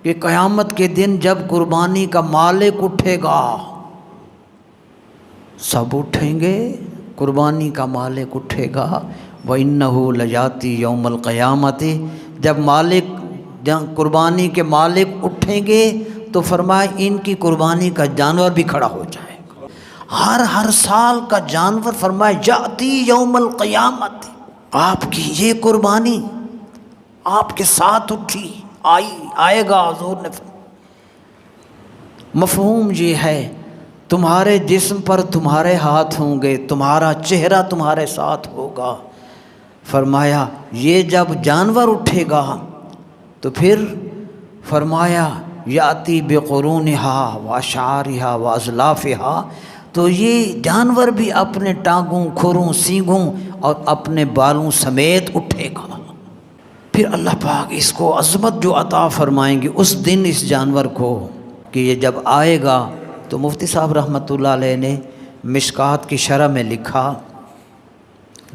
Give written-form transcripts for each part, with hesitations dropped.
کہ قیامت کے دن جب قربانی کا مالک اٹھے گا، سب اٹھیں گے، قربانی کا مالک اٹھے گا، وَإِنَّهُ لَيَأْتِي يَوْمَ الْقِيَامَةِ، جب قربانی کے مالک اٹھیں گے تو فرمایا ان کی قربانی کا جانور بھی کھڑا ہو جائے گا، ہر سال کا جانور، فرمایا یاتی یوم القیامت، آپ کی یہ قربانی آپ کے ساتھ اٹھی، آئے گا، حضور نے فرمایا۔ مفہوم یہ ہے تمہارے جسم پر تمہارے ہاتھ ہوں گے، تمہارا چہرہ تمہارے ساتھ ہوگا۔ فرمایا یہ جب جانور اٹھے گا تو پھر فرمایا یاتی بقرونہا واشعارہا واضلافہا، تو یہ جانور بھی اپنے ٹانگوں، کھروں، سینگوں اور اپنے بالوں سمیت اٹھے گا۔ پھر اللہ پاک اس کو عظمت جو عطا فرمائیں گے اس دن اس جانور کو، کہ یہ جب آئے گا تو مفتی صاحب رحمۃ اللہ علیہ نے مشکات کی شرح میں لکھا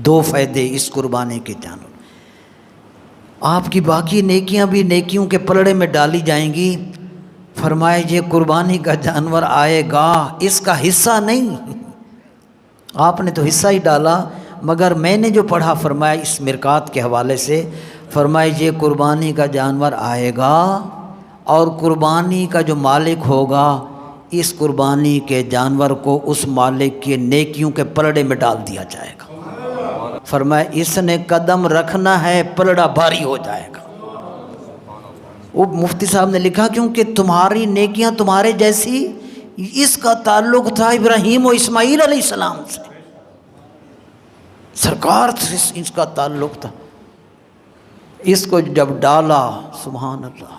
2 فائدے اس قربانی کے جانور، آپ کی باقی نیکیاں بھی نیکیوں کے پلڑے میں ڈالی جائیں گی۔ فرمائے یہ قربانی کا جانور آئے گا، اس کا حصہ نہیں، آپ نے تو حصہ ہی ڈالا، مگر میں نے جو پڑھا فرمایا اس مرکات کے حوالے سے، فرمائے یہ قربانی کا جانور آئے گا اور قربانی کا جو مالک ہوگا اس قربانی کے جانور کو اس مالک کے نیکیوں کے پلڑے میں ڈال دیا جائے گا۔ فرمایا اس نے قدم رکھنا ہے پلڑا بھاری ہو جائے گا۔ وہ مفتی صاحب نے لکھا کیونکہ تمہاری نیکیاں تمہارے جیسی، اس کا تعلق تھا ابراہیم و اسماعیل علیہ السلام سے، سرکار سے اس کا تعلق تھا، اس کو جب ڈالا، سبحان اللہ،